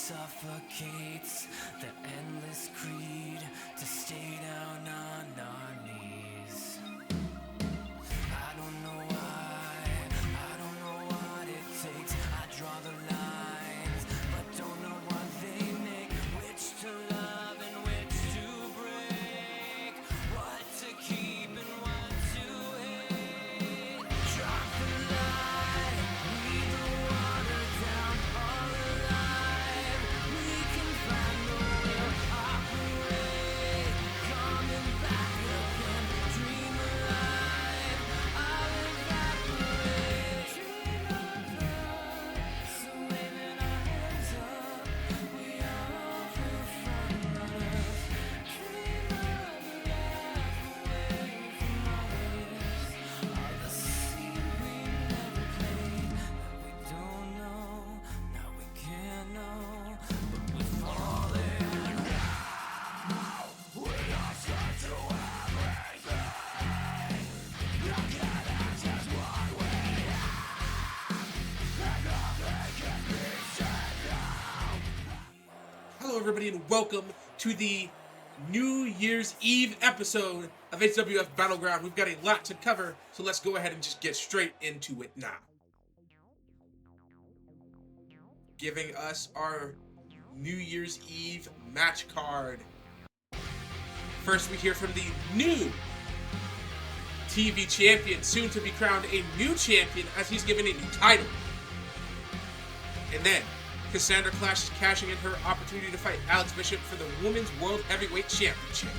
suffocates the endless creed to stay down on our knees. I don't know why, I don't know what it takes. I draw the lines, but don't know what they make. Which to love and which to break. What to keep and what to hate. Drop the line, leave the water down. All alive, we can find the will. Operate, coming back again. Dream alive, I'll evaporate. Dream of love, so waving our hands up. We all will front runners. Dream of life away from all this. All the scene we never played. That we don't know, now we can't know. But we're falling now. We lost touch to everything. You can't ask us what we have. And nothing can be said now. Hello, everybody, and welcome to the New Year's Eve episode of HWF Battleground. We've got a lot to cover, so let's go ahead and just get straight into it now. Giving us our New Year's Eve match card. First, we hear from the new TV champion, soon to be crowned a new champion as he's given a new title. And then, Cassandra Clash is cashing in her opportunity to fight Alex Bishop for the Women's World Heavyweight Championship.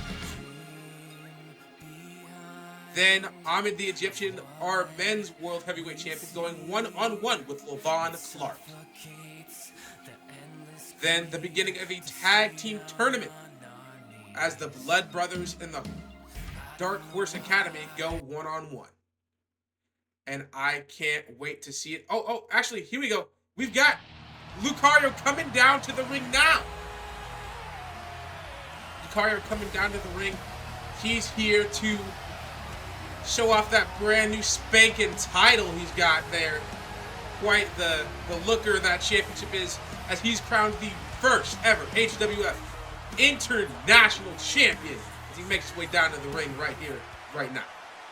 Then, Ahmed the Egyptian, our Men's World Heavyweight Champion, going one-on-one with Levon Clark. Then, the beginning of a tag team tournament as the Blood Brothers and the Dark Horse Academy go one-on-one. And I can't wait to see it. Actually, here we go. We've got Lucario coming down to the ring now. Lucario coming down to the ring. He's here to show off that brand new spanking title he's got there. Quite the looker that championship is, as he's crowned the first ever HWF International Champion as he makes his way down to the ring right here, right now.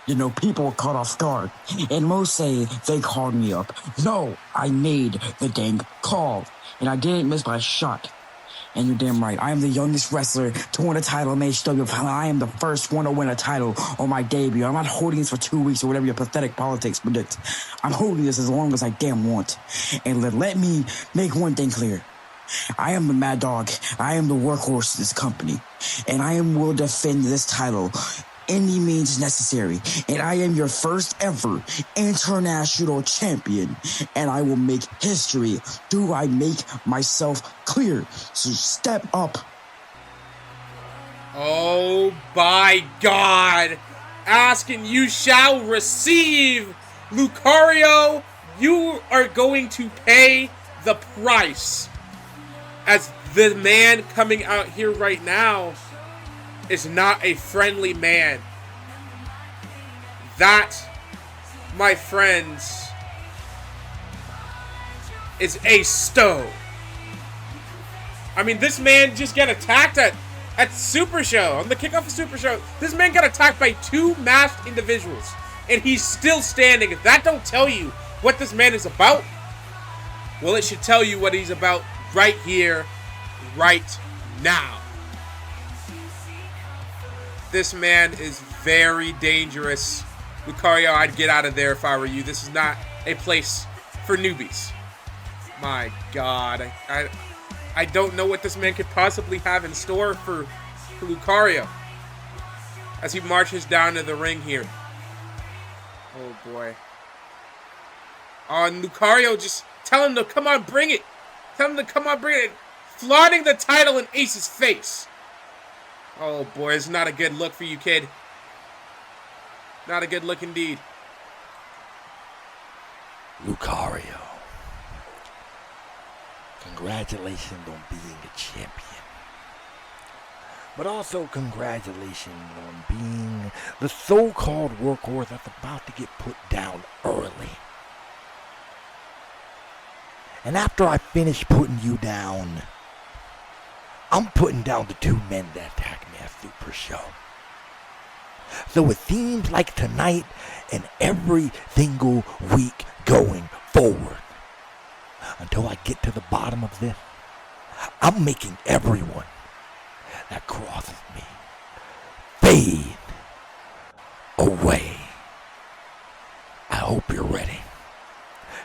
You know, people were caught off guard, and most say they called me up. No, I made the dang call, and I didn't miss my shot. And you're damn right, I am the youngest wrestler to win a title in HWF. I am the first one to win a title on my debut. I'm not holding this for 2 weeks or whatever your pathetic politics predict. I'm holding this as long as I damn want. And let me make one thing clear. I am the mad dog. I am the workhorse of this company. And I will defend this title any means necessary, and I am your first ever international champion, and I will make history. Do I make myself clear? So step up. Oh my God! Ask and you shall receive! Lucario, you are going to pay the price. As the man coming out here right now is not a friendly man. That, my friends, is a stone. I mean, this man just got attacked at Super Show, on the kickoff of Super Show. This man got attacked by two masked individuals, and he's still standing. If that don't tell you what this man is about, well, it should tell you what he's about right here, right now. This man is very dangerous. Lucario, I'd get out of there if I were you. This is not a place for newbies. My God. I don't know what this man could possibly have in store for Lucario as he marches down to the ring here. Oh, boy. And Lucario, just tell him to come on, bring it. Tell him to come on, bring it. Flaunting the title in Ace's face. Oh boy, it's not a good look for you, kid. Not a good look indeed. Lucario, congratulations on being a champion. But also congratulations on being the so-called workhorse that's about to get put down early. And after I finish putting you down, I'm putting down the two men that attacked me at Super Show. So it seems like tonight and every single week going forward, until I get to the bottom of this, I'm making everyone that crosses me fade away. I hope you're ready,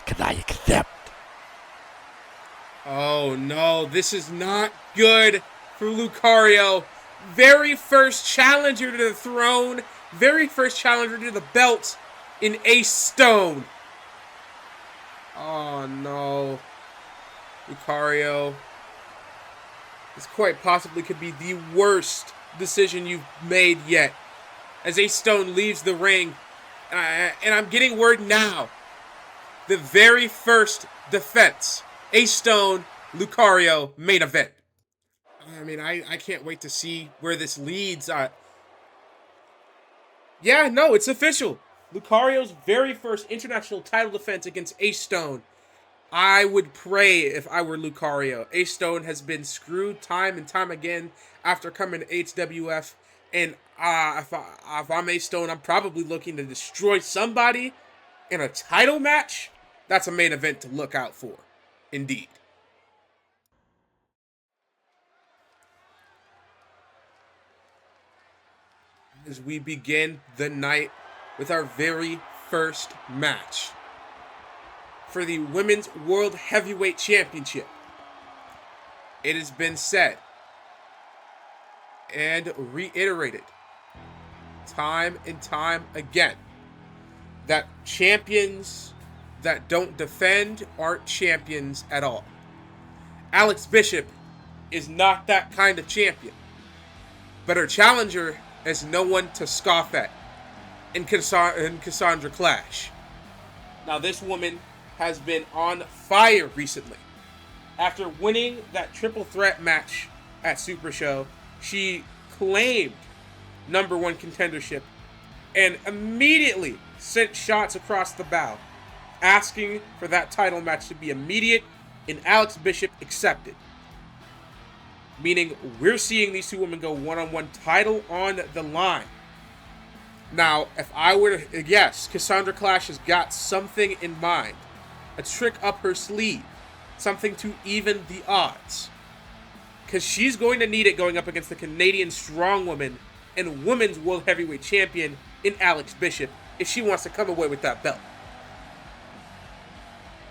because I accept. Oh no, this is not good for Lucario. Very first challenger to the throne, very first challenger to the belt in Ace Stone. Oh no. Lucario. This quite possibly could be the worst decision you've made yet. As Ace Stone leaves the ring, and I'm getting word now, the very first defense, Ace Stone, Lucario, main event. I mean, I can't wait to see where this leads. Yeah, no, it's official. Lucario's very first international title defense against Ace Stone. I would pray if I were Lucario. Ace Stone has been screwed time and time again after coming to HWF. And if I'm Ace Stone, I'm probably looking to destroy somebody in a title match. That's a main event to look out for. Indeed. As we begin the night with our very first match for the Women's World Heavyweight Championship. It has been said and reiterated time and time again that champions that don't defend aren't champions at all. Alex Bishop is not that kind of champion, but her challenger is no one to scoff at in Cassandra Clash. Now this woman has been on fire recently. After winning that triple threat match at Super Show, she claimed number one contendership and immediately sent shots across the bow, asking for that title match to be immediate, and Alex Bishop accepted. Meaning we're seeing these two women go one-on-one, title on the line. Now, if I were to guess, Cassandra Clash has got something in mind. A trick up her sleeve. Something to even the odds. Because she's going to need it going up against the Canadian strongwoman and women's world heavyweight champion in Alex Bishop if she wants to come away with that belt.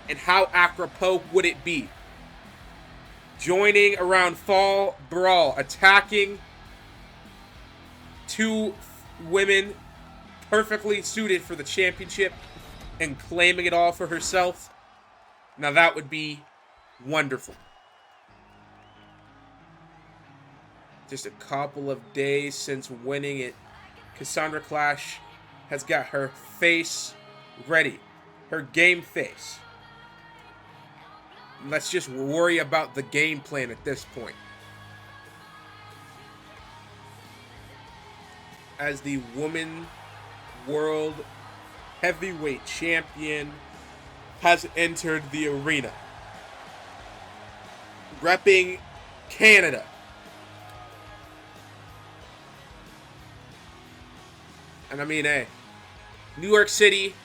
And how apropos would it be? Joining around Fall Brawl, attacking two women perfectly suited for the championship and claiming it all for herself. Now that would be wonderful. Just a couple of days since winning it, Cassandra Clash has got her face ready. Her game face. Let's just worry about the game plan at this point. As the Women World Heavyweight Champion has entered the arena. Repping Canada. And I mean, hey, New York City,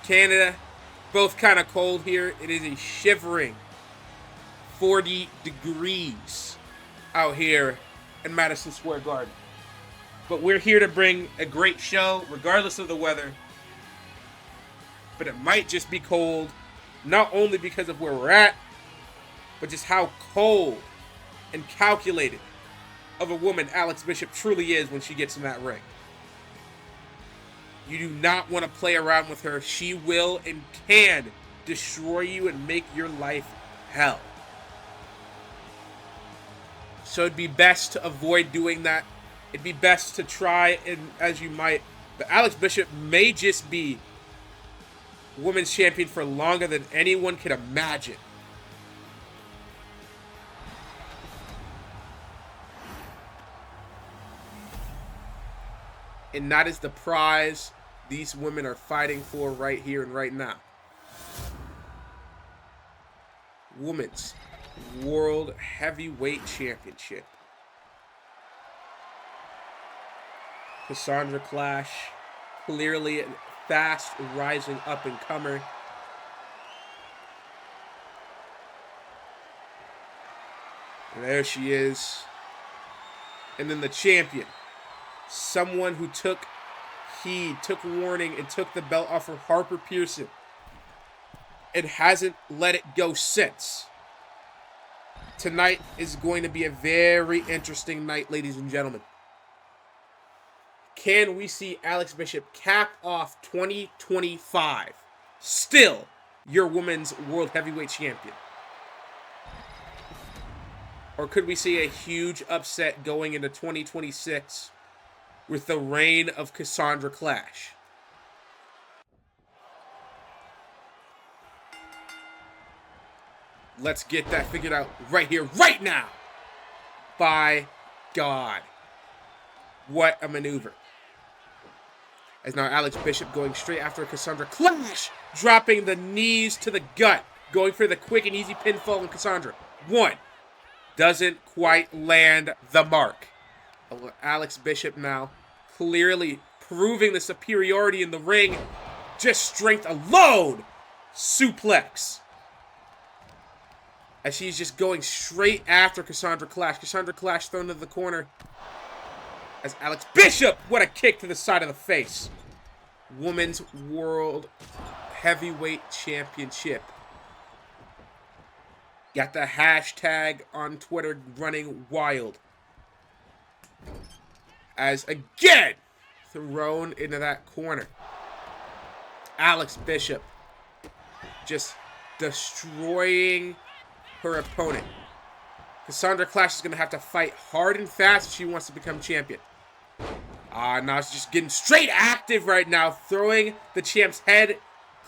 Canada, both kind of cold here. It is a shivering 40 degrees out here in Madison Square Garden. But we're here to bring a great show, regardless of the weather. But it might just be cold, not only because of where we're at, but just how cold and calculated of a woman Alex Bishop truly is when she gets in that ring. You do not want to play around with her. She will and can destroy you and make your life hell. So it'd be best to avoid doing that. It'd be best to try and as you might. But Alex Bishop may just be women's champion for longer than anyone could imagine. And that is the prize these women are fighting for right here and right now. Women's World Heavyweight Championship. Cassandra Clash, clearly a fast rising up and comer. And there she is. And then the champion, someone who took heed, took warning, and took the belt off of Harper Pearson and hasn't let it go since. Tonight is going to be a very interesting night, ladies and gentlemen. Can we see Alex Bishop cap off 2025? Still your women's World Heavyweight Champion? Or could we see a huge upset going into 2026 with the reign of Cassandra Clash? Let's get that figured out right here, right now. By God. What a maneuver. As now Alex Bishop going straight after Cassandra Clash, dropping the knees to the gut, going for the quick and easy pinfall on Cassandra. One. Doesn't quite land the mark. Alex Bishop now clearly proving the superiority in the ring. Just strength alone. Suplex. As she's just going straight after Cassandra Clash. Cassandra Clash thrown to the corner. As Alex Bishop, what a kick to the side of the face. Women's World Heavyweight Championship. Got the hashtag on Twitter running wild. As again, thrown into that corner. Alex Bishop just destroying her opponent. Cassandra Clash is going to have to fight hard and fast if she wants to become champion. Now she's just getting straight active right now. Throwing the champ's head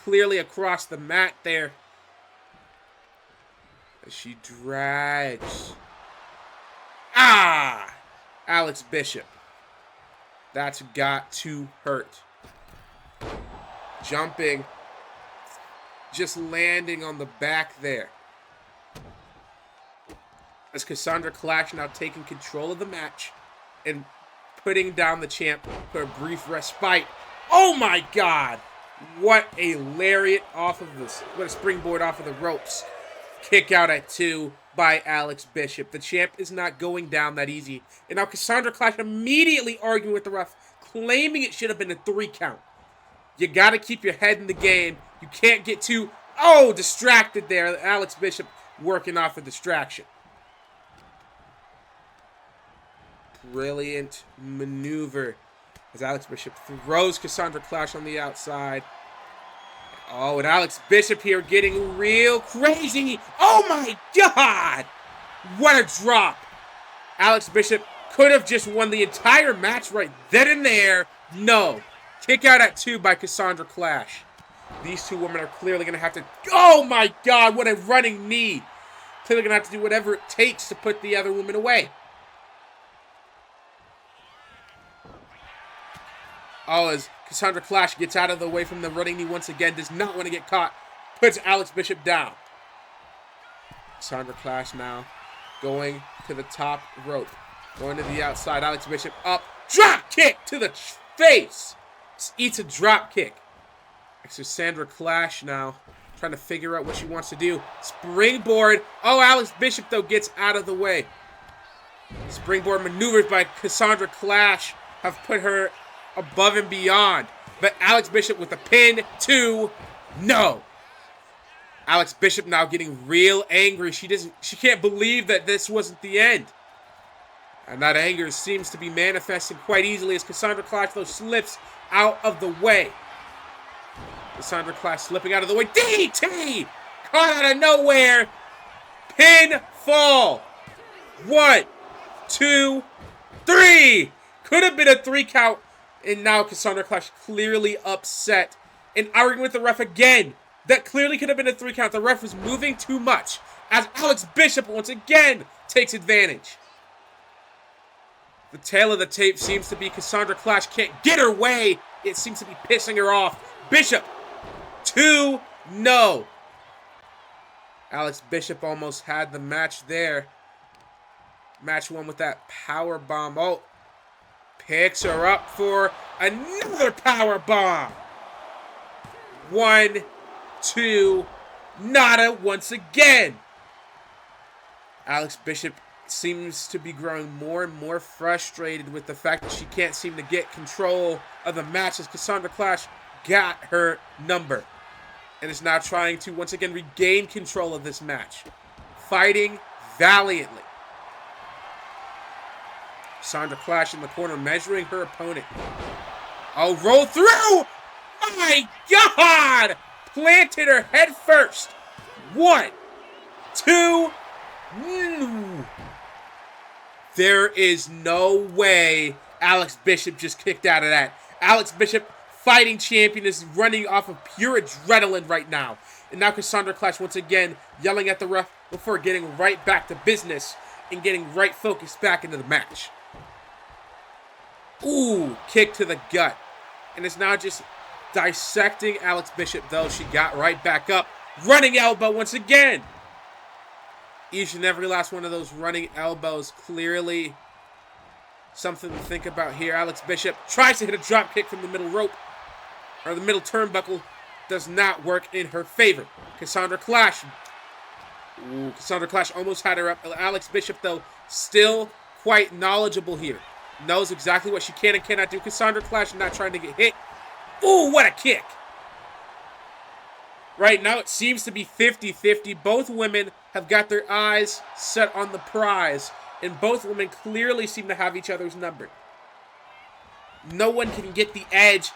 clearly across the mat there. As she drags. Alex Bishop. That's got to hurt. Jumping. Just landing on the back there. As Cassandra Clash now taking control of the match and putting down the champ for a brief respite. Oh my God! What a lariat off of this. What a springboard off of the ropes. Kick out at 2 by Alex Bishop. The champ is not going down that easy. And now Cassandra Clash immediately arguing with the ref, claiming it should have been a 3 count. You got to keep your head in the game. You can't get too, distracted there. Alex Bishop working off a distraction. Brilliant maneuver as Alex Bishop throws Cassandra Clash on the outside. And Alex Bishop here getting real crazy. Oh my God! What a drop. Alex Bishop could have just won the entire match right then and there. No. Kick out at 2 by Cassandra Clash. These two women are clearly going to have to... Oh my God, what a running knee. Clearly going to have to do whatever it takes to put the other woman away. As Cassandra Clash gets out of the way from the running knee once again, does not want to get caught, puts Alex Bishop down. Cassandra Clash now going to the top rope, going to the outside. Alex Bishop up, drop kick to the face. Just eats a drop kick. Cassandra Clash now trying to figure out what she wants to do. Springboard. Alex Bishop though gets out of the way. Springboard maneuvers by Cassandra Clash have put her above and beyond. But Alex Bishop with a pin. 2. No. Alex Bishop now getting real angry. She can't believe that this wasn't the end. And that anger seems to be manifesting quite easily as Cassandra Clash though slips out of the way. Cassandra Clash slipping out of the way. DT! Caught out of nowhere. Pinfall. 1, 2, 3. Could have been a 3 count. And now Cassandra Clash clearly upset and arguing with the ref again. That clearly could have been a 3 count. The ref was moving too much as Alex Bishop once again takes advantage. The tail of the tape seems to be Cassandra Clash can't get her way. It seems to be pissing her off. Bishop, 2, no. Alex Bishop almost had the match there. Match won with that power bomb. Oh, picks her up for another power bomb. 1, 2, nada once again. Alex Bishop seems to be growing more and more frustrated with the fact that she can't seem to get control of the match as Cassandra Clash got her number and is now trying to once again regain control of this match, fighting valiantly. Cassandra Clash in the corner measuring her opponent. Oh, roll through! My God! Planted her head first. 1, 2, no. There is no way Alex Bishop just kicked out of that. Alex Bishop, fighting champion, is running off of pure adrenaline right now. And now Cassandra Clash once again yelling at the ref before getting right back to business and getting right focused back into the match. Ooh, kick to the gut. And it's now just dissecting Alex Bishop, though. She got right back up. Running elbow once again. Each and every last one of those running elbows, clearly something to think about here. Alex Bishop tries to hit a drop kick from the middle rope, or the middle turnbuckle. Does not work in her favor. Cassandra Clash. Ooh, Cassandra Clash almost had her up. Alex Bishop, though, still quite knowledgeable here. Knows exactly what she can and cannot do. Cassandra Clash not trying to get hit. Ooh, what a kick. Right now it seems to be 50-50. Both women have got their eyes set on the prize, and both women clearly seem to have each other's number. No one can get the edge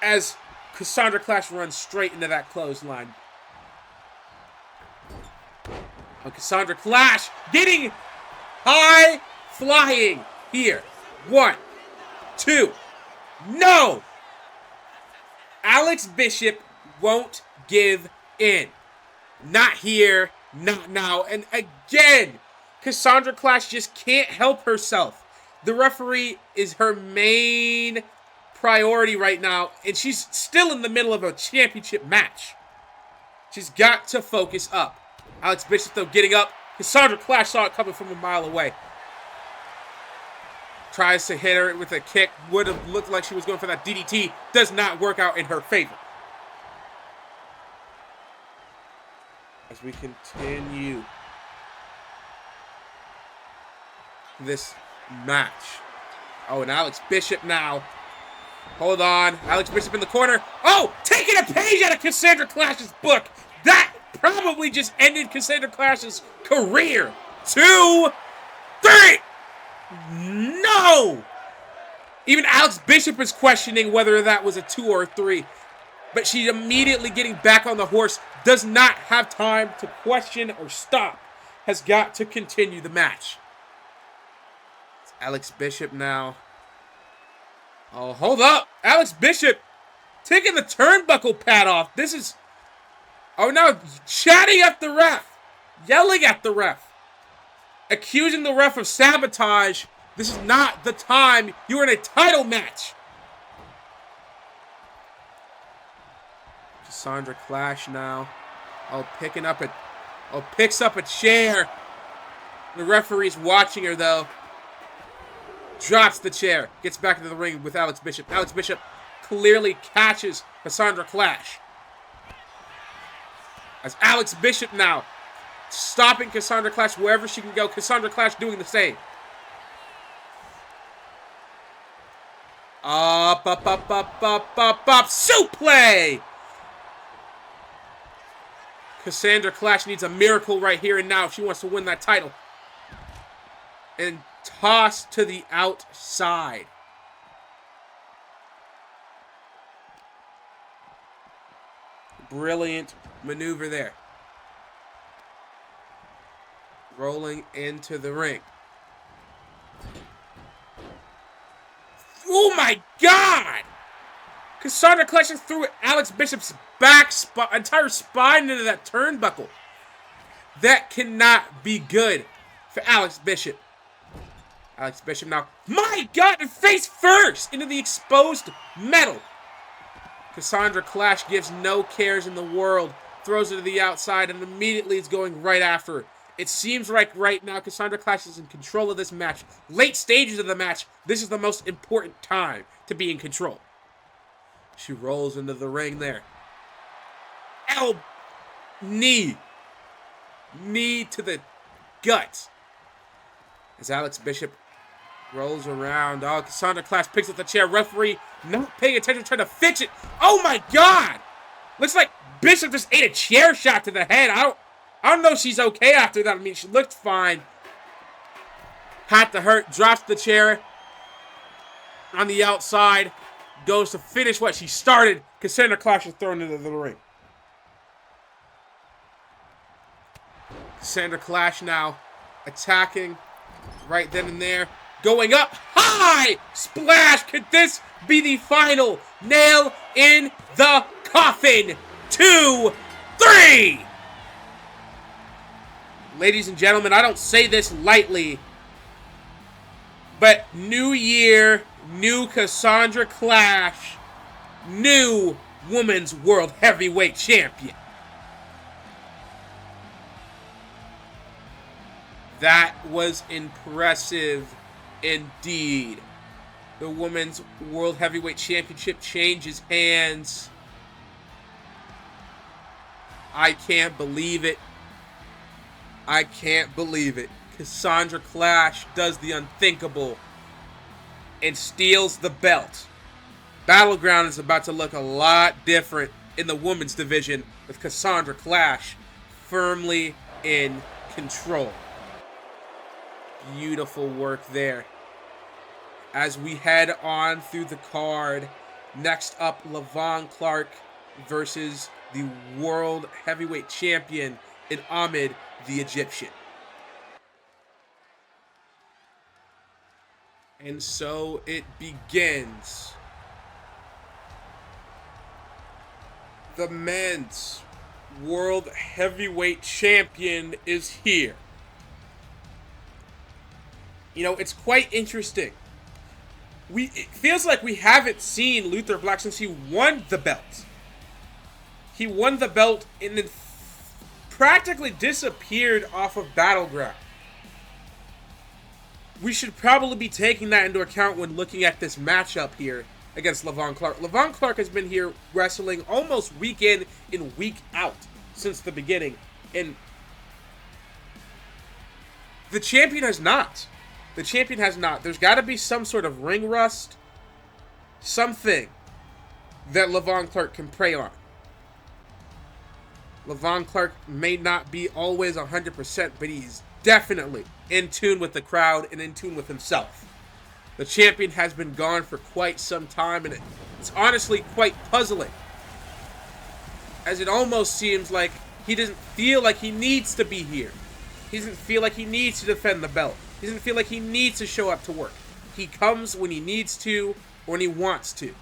as Cassandra Clash runs straight into that clothesline. Oh, Cassandra Clash getting high flying here. 1, 2, no! Alex Bishop won't give in. Not here, not now. And again, Cassandra Clash just can't help herself. The referee is her main priority right now, and she's still in the middle of a championship match. She's got to focus up. Alex Bishop, though, getting up. Cassandra Clash saw it coming from a mile away. Tries to hit her with a kick. Would have looked like she was going for that DDT. Does not work out in her favor. As we continue this match. Oh, and Alex Bishop now. Hold on. Alex Bishop in the corner. Oh, taking a page out of Cassandra Clash's book. That probably just ended Cassandra Clash's career. 2, 3. No! Even Alex Bishop is questioning whether that was a 2 or a 3. But she's immediately getting back on the horse. Does not have time to question or stop. Has got to continue the match. It's Alex Bishop now. Oh, hold up. Alex Bishop taking the turnbuckle pad off. This is... Oh, no. Chatting at the ref. Yelling at the ref. Accusing the ref of sabotage. This is not the time. You are in a title match. Cassandra Clash now. Oh, picks up a chair. The referee's watching her, though. Drops the chair. Gets back into the ring with Alex Bishop. Alex Bishop clearly catches Cassandra Clash. As Alex Bishop now stopping Cassandra Clash wherever she can go. Cassandra Clash doing the same. Up. Suplex! Cassandra Clash needs a miracle right here and now if she wants to win that title. And toss to the outside. Brilliant maneuver there. Rolling into the ring. Oh my God! Cassandra Clash threw Alex Bishop's entire spine into that turnbuckle. That cannot be good for Alex Bishop. Alex Bishop now. My God! Face first into the exposed metal. Cassandra Clash gives no cares in the world throws it to the outside, and immediately is going right after it. It seems like right now Cassandra Clash is in control of this match. Late stages of the match, this is the most important time to be in control. She rolls into the ring there. Knee to the gut. As Alex Bishop rolls around. Oh, Cassandra Clash picks up the chair. Referee not paying attention, trying to fix it. Oh my God! Looks like Bishop just ate a chair shot to the head. I don't know if she's okay after that. I mean, she looked fine. Had to hurt. Drops the chair on the outside. Goes to finish what she started. Cassandra Clash is thrown into the ring. Cassandra Clash now attacking right then and there. Going up high! Splash! Could this be the final nail in the coffin? 2, 3! Ladies and gentlemen, I don't say this lightly, but new year, new Cassandra Clash, new Women's World Heavyweight Champion. That was impressive indeed. The Women's World Heavyweight Championship changes hands. I can't believe it. I can't believe it. Cassandra Clash does the unthinkable and steals the belt. Battleground is about to look a lot different in the women's division with Cassandra Clash firmly in control. Beautiful work there. As we head on through the card, next up, Levon Clark versus the World Heavyweight Champion in Ahmed the Egyptian. And so it begins. The men's World Heavyweight Champion is here. You know, it's quite interesting. It feels like we haven't seen Luther Black since he won the belt. He won the belt and then practically disappeared off of Battleground. We should probably be taking that into account when looking at this matchup here against Levon Clark. Levon Clark has been here wrestling almost week in and week out since the beginning. And the champion has not. The champion has not. There's got to be some sort of ring rust. Something that Levon Clark can prey on. Levon Clark may not be always 100%, but he's definitely in tune with the crowd and in tune with himself. The champion has been gone for quite some time, and it's honestly quite puzzling, as it almost seems like he doesn't feel like he needs to be here. He doesn't feel like he needs to defend the belt. He doesn't feel like he needs to show up to work. He comes when he needs to or when he wants to.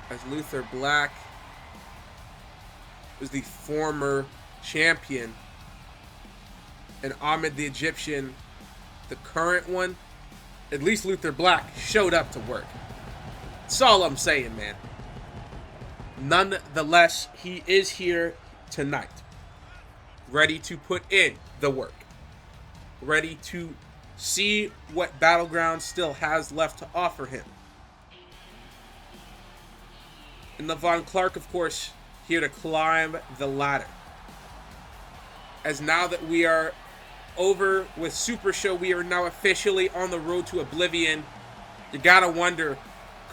As Luther Black is the former champion, and Ahmed the Egyptian, the current one, at least Luther Black showed up to work. That's all I'm saying, man. Nonetheless, he is here tonight, ready to put in the work, ready to see what Battleground still has left to offer him. And Levon Clark, of course, here to climb the ladder. As now that we are over with Super Show, we are now officially on the road to Oblivion. You gotta wonder,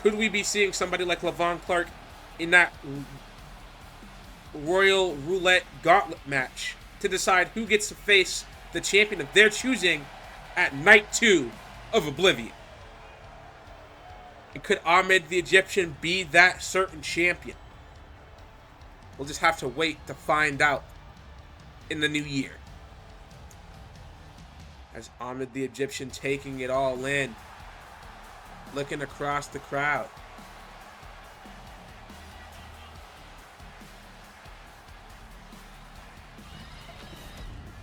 could we be seeing somebody like Levon Clark in that Royal Roulette Gauntlet match to decide who gets to face the champion of their choosing at Night 2 of Oblivion? And could Ahmed the Egyptian be that certain champion? We'll just have to wait to find out in the new year. As Ahmed the Egyptian taking it all in, looking across the crowd.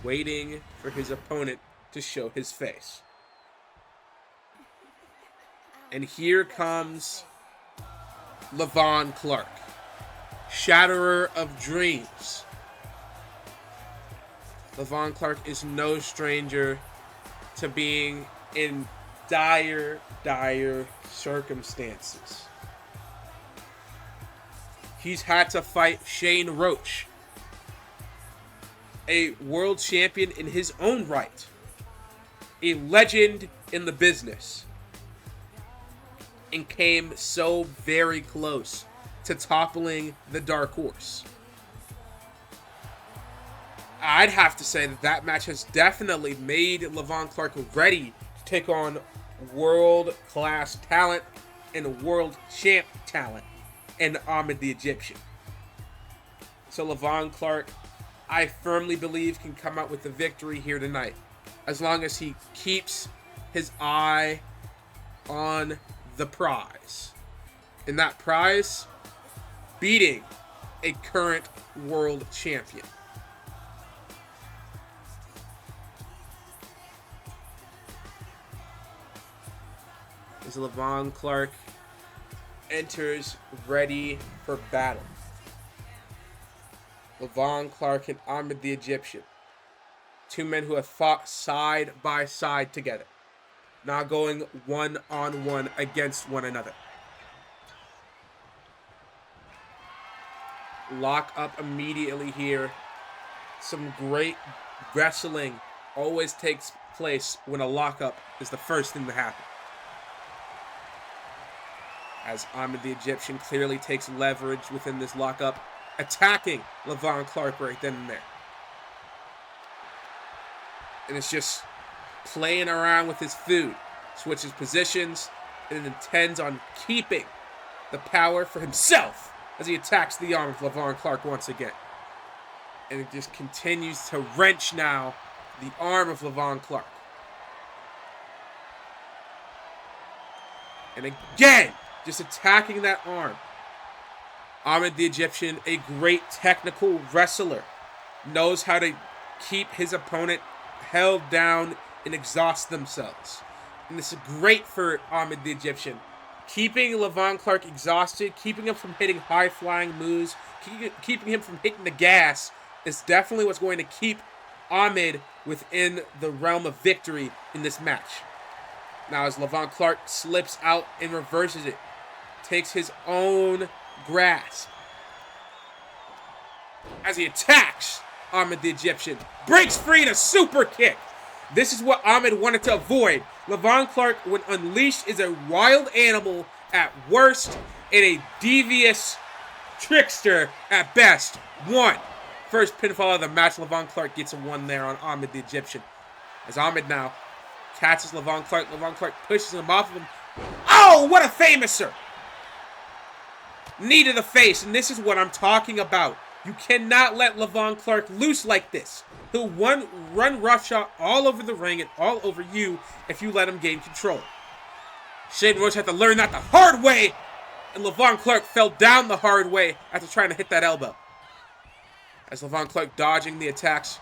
Waiting for his opponent to show his face. And here comes Levon Clark, shatterer of dreams. Levon Clark is no stranger to being in dire, dire circumstances. He's had to fight Shane Roach, a world champion in his own right, a legend in the business, and came so very close to toppling the Dark Horse. I'd have to say that match has definitely made Levon Clark ready to take on world-class talent and world champ talent in Ahmed the Egyptian. So Levon Clark, I firmly believe, can come out with the victory here tonight, as long as he keeps his eye on the prize. And that prize, beating a current world champion. As Levon Clark enters ready for battle. Levon Clark and Ahmed the Egyptian. Two men who have fought side by side together. Now going one-on-one against one another. Lock up immediately here. Some great wrestling always takes place when a lockup is the first thing to happen. As Ahmed the Egyptian clearly takes leverage within this lockup, attacking Levon Clark right then and there. And it's just playing around with his food, switches positions, and intends on keeping the power for himself as he attacks the arm of Levon Clark once again. And it just continues to wrench now the arm of Levon Clark. And again, just attacking that arm. Ahmed the Egyptian, a great technical wrestler, knows how to keep his opponent held down and exhaust themselves. And this is great for Ahmed the Egyptian. Keeping Levon Clark exhausted, keeping him from hitting high-flying moves, keeping him from hitting the gas is definitely what's going to keep Ahmed within the realm of victory in this match. Now as Levon Clark slips out and reverses it, takes his own grasp. As he attacks Ahmed the Egyptian, breaks free in a super kick. This is what Ahmed wanted to avoid. Levon Clark, when unleashed, is a wild animal at worst and a devious trickster at best. First pinfall of the match, Levon Clark gets a one there on Ahmed the Egyptian. As Ahmed now catches Levon Clark pushes him off of him. Oh, what a famouser! Knee to the face, and this is what I'm talking about. You cannot let Levon Clark loose like this. He'll run roughshod all over the ring and all over you if you let him gain control. Shane Roach had to learn that the hard way, and Levon Clark fell down the hard way after trying to hit that elbow. As Levon Clark dodging the attacks.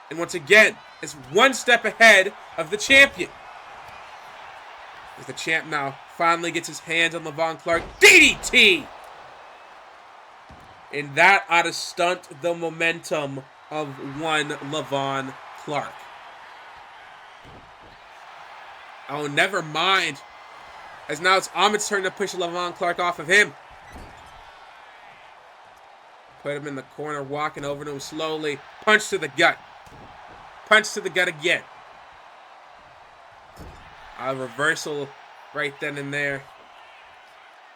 And once again, is one step ahead of the champion. As the champ now finally gets his hands on Levon Clark. DDT! And that ought to stunt the momentum of one Levon Clark. Oh, never mind. As now it's Ahmed's turn to push Levon Clark off of him. Put him in the corner, walking over to him slowly. Punch to the gut. Punch to the gut again. A reversal right then and there.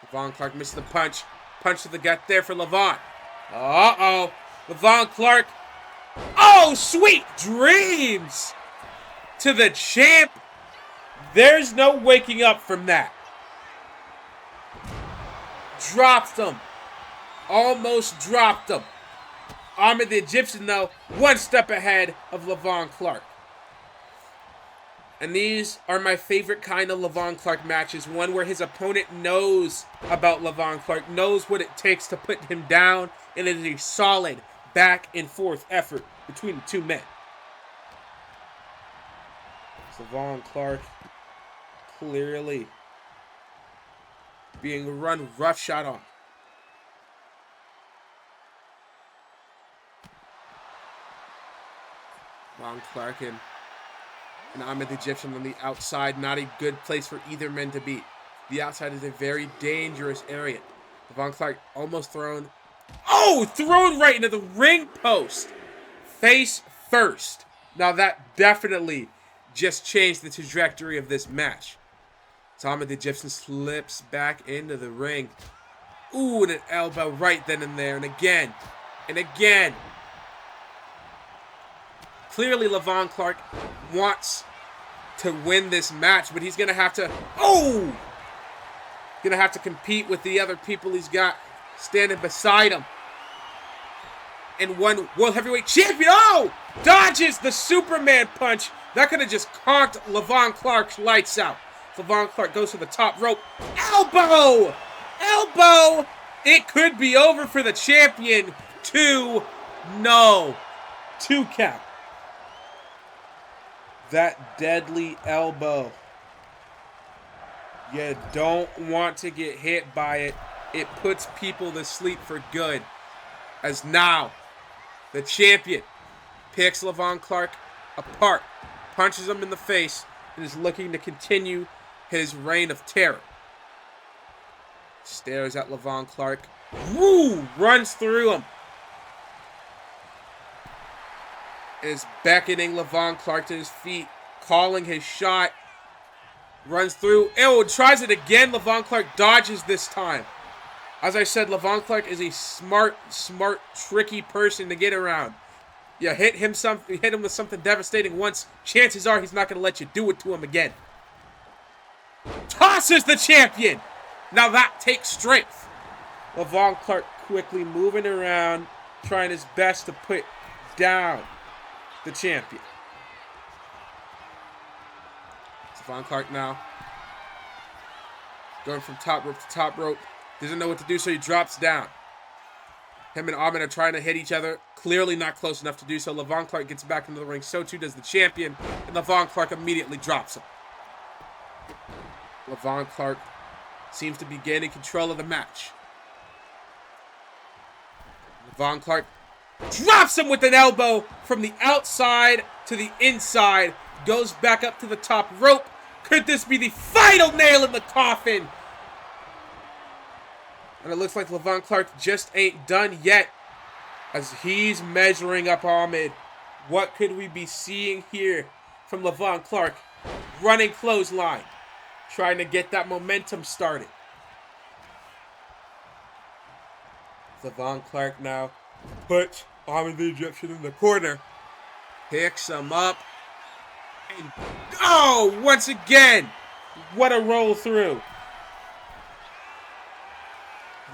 Levon Clark misses the punch. Punch to the gut there for Levon. Uh-oh. Levon Clark. Oh, sweet dreams to the champ. There's no waking up from that. Dropped him. Almost dropped him. Ahmed the Egyptian, though, one step ahead of Levon Clark. And these are my favorite kind of Levon Clark matches. One where his opponent knows about Levon Clark, knows what it takes to put him down, and it is a solid back and forth effort between the two men. Levon Clark clearly being run roughshod on. Von Clark and Ahmed the Egyptian on the outside. Not a good place for either men to be. The outside is a very dangerous area. Von Clark almost thrown. Oh, thrown right into the ring post. Face first. Now that definitely just changed the trajectory of this match. Ahmed the Egyptian slips back into the ring. Ooh, and an elbow right then and there. And again. And again. Clearly, Levon Clark wants to win this match, but he's going to have to... Oh! Going to have to compete with the other people he's got standing beside him. And one World Heavyweight Champion. Oh! Dodges the Superman punch. That could have just conked Levon Clark's lights out. Levon Clark goes to the top rope. Elbow! Elbow! It could be over for the champion. 2. No. 2 count. That deadly elbow. You don't want to get hit by it. It puts people to sleep for good. As now, the champion picks Levon Clark apart, punches him in the face, and is looking to continue his reign of terror. Stares at Levon Clark. Woo! Runs through him. Is beckoning Levon Clark to his feet, calling his shot. Runs through. Oh, tries it again. Levon Clark dodges this time. As I said, Levon Clark is a smart, tricky person to get around. You hit him with something devastating once, chances are he's not going to let you do it to him again. Tosses the champion. Now that takes strength. Levon Clark quickly moving around, trying his best to put down the champion. Levon Clark now going from top rope to top rope. Doesn't know what to do, so he drops down. Him and Ahmed are trying to hit each other. Clearly not close enough to do so. Levon Clark gets back into the ring. So too does the champion. And Levon Clark immediately drops him. Levon Clark seems to be gaining control of the match. Levon Clark drops him with an elbow from the outside to the inside. Goes back up to the top rope. Could this be the final nail in the coffin? And it looks like Levon Clark just ain't done yet, as he's measuring up Ahmed. What could we be seeing here from Levon Clark? Running clothesline, trying to get that momentum started. Levon Clark now puts Ahmed the Egyptian in the corner, picks him up, and oh, once again, what a roll through.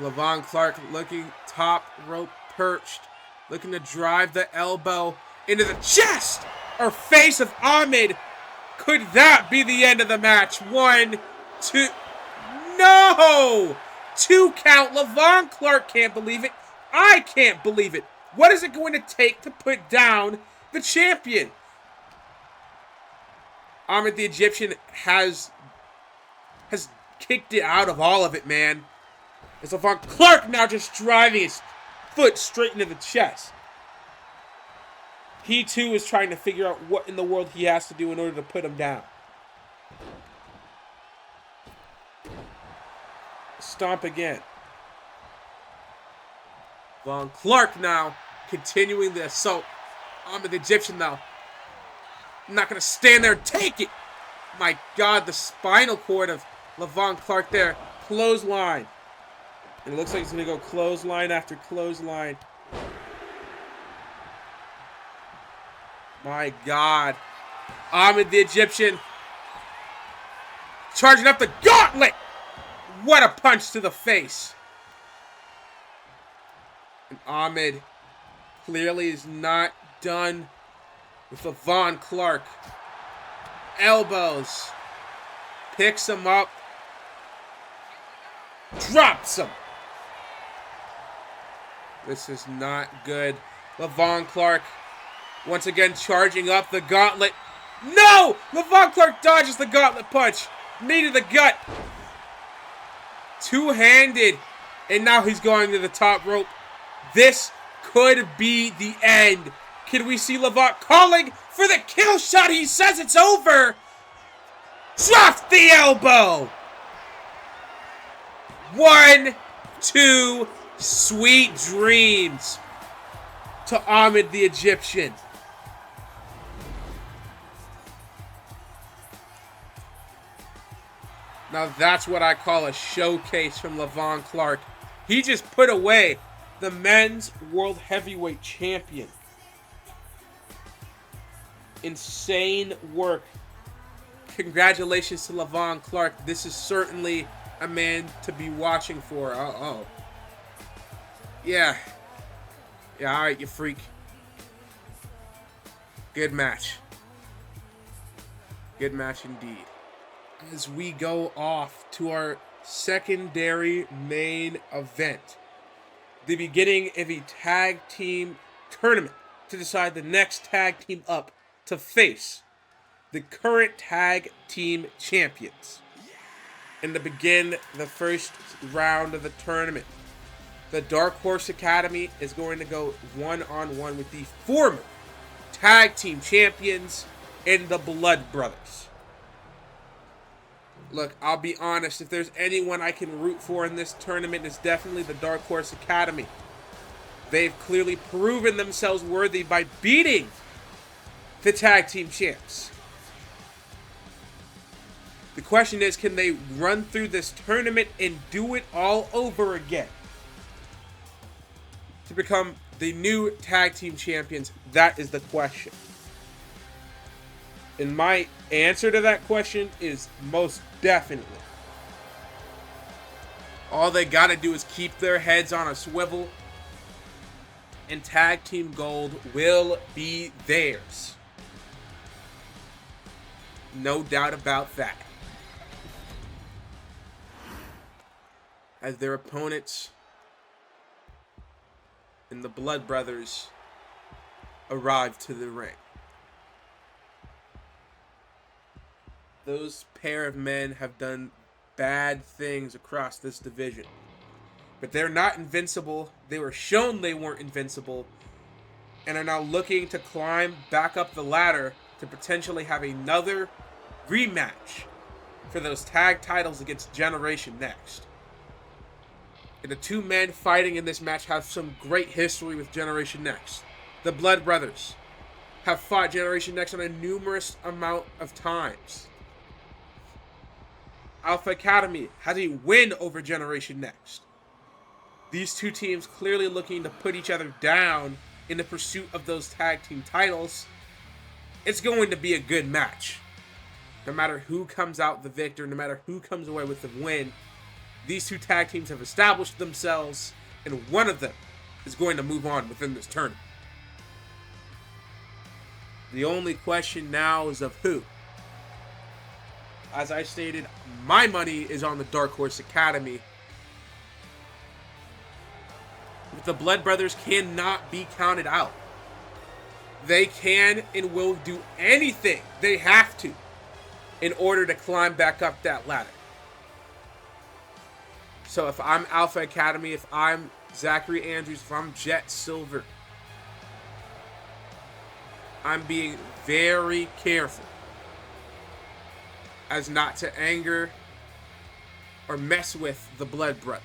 Levon Clark looking top rope perched, looking to drive the elbow into the chest or face of Ahmed. Could that be the end of the match? 1, 2, no! 2 count. Levon Clark can't believe it. I can't believe it. What is it going to take to put down the champion? Ahmed the Egyptian has kicked it out of all of it, man. It's Levon Clark now just driving his foot straight into the chest. He too is trying to figure out what in the world he has to do in order to put him down. Stomp again. Levon Clark now continuing the assault. Ahmed the Egyptian now. I'm not going to stand there and take it. My God, the spinal cord of Levon Clark there. Clothesline. And it looks like he's going to go clothesline after clothesline. My God. Ahmed the Egyptian charging up the gauntlet. What a punch to the face. And Ahmed clearly is not done with Levon Clark. Elbows. Picks him up. Drops him. This is not good. Levon Clark once again charging up the gauntlet. No! Levon Clark dodges the gauntlet punch. Knee to the gut. Two-handed. And now he's going to the top rope. This could be the end. Can we see Levant calling for the kill shot? He says it's over. Drops the elbow. 1, 2, sweet dreams to Ahmed the Egyptian. Now that's what I call a showcase from Levon Clark. He just put away the men's world heavyweight champion. Insane work. Congratulations to Levon Clark. This is certainly a man to be watching for. Uh-oh. Yeah. Yeah, alright, you freak. Good match. Good match indeed. As we go off to our secondary main event, the beginning of a tag team tournament to decide the next tag team up to face the current tag team champions. And to begin the first round of the tournament, the Dark Horse Academy is going to go one-on-one with the former tag team champions and the Blood Brothers. Look, I'll be honest, if there's anyone I can root for in this tournament, it's definitely the Dark Horse Academy. They've clearly proven themselves worthy by beating the tag team champs. The question is, can they run through this tournament and do it all over again to become the new tag team champions? That is the question. And my answer to that question is most definitely. All they gotta do is keep their heads on a swivel, and tag team gold will be theirs. No doubt about that. As their opponents and the Blood Brothers arrive to the ring. Those pair of men have done bad things across this division. But they're not invincible. They were shown they weren't invincible, and are now looking to climb back up the ladder to potentially have another rematch for those tag titles against Generation Next. And the two men fighting in this match have some great history with Generation Next. The Blood Brothers have fought Generation Next on a numerous amount of times. Alpha Academy has a win over Generation Next. These two teams clearly looking to put each other down in the pursuit of those tag team titles. It's going to be a good match. No matter who comes out the victor, no matter who comes away with the win, these two tag teams have established themselves, and one of them is going to move on within this tournament. The only question now is of who. As I stated, my money is on the Dark Horse Academy. But the Blood Brothers cannot be counted out. They can and will do anything they have to in order to climb back up that ladder. So if I'm Alpha Academy, if I'm Zachary Andrews, if I'm Jet Silver, I'm being very careful as not to anger or mess with the Blood Brothers,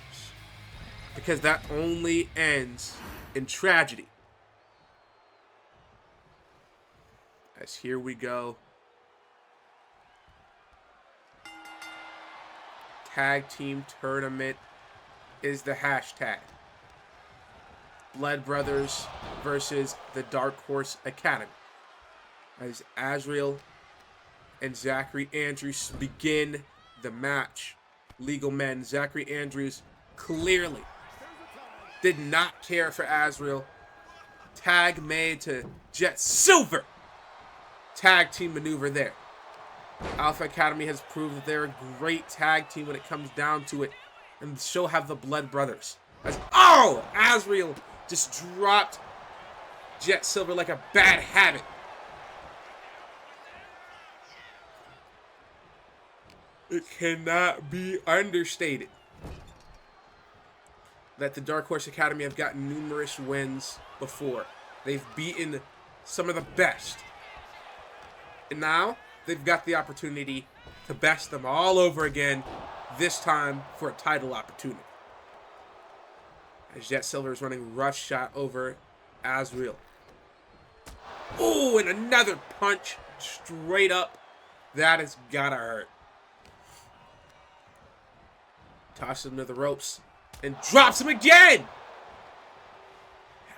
because that only ends in tragedy. As here we go. Tag team tournament is the hashtag. Blood Brothers versus the Dark Horse Academy. As Azrael and Zachary Andrews begin the match. Legal men. Zachary Andrews clearly did not care for Azrael. Tag made to Jet Silver. Tag team maneuver there. Alpha Academy has proved that they're a great tag team when it comes down to it. And she'll have the Blood Brothers. Azrael just dropped Jet Silver like a bad habit. It cannot be understated that the Dark Horse Academy have gotten numerous wins before. They've beaten some of the best. And now, they've got the opportunity to best them all over again, this time for a title opportunity. As Jet Silver is running rush shot over Azrael. Oh, and another punch straight up. That has gotta hurt. Tosses him to the ropes and drops him again.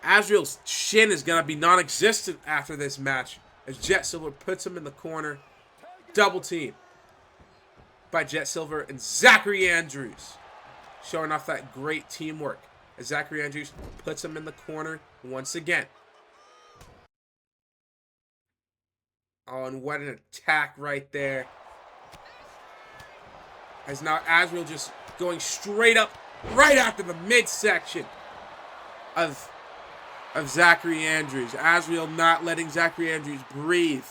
Azrael's shin is gonna be non-existent after this match as Jet Silver puts him in the corner. Double team by Jet Silver and Zachary Andrews, showing off that great teamwork as Zachary Andrews puts him in the corner once again. Oh, and what an attack right there. As now Azrael just going straight up right after the midsection of Zachary Andrews. Azrael not letting Zachary Andrews breathe.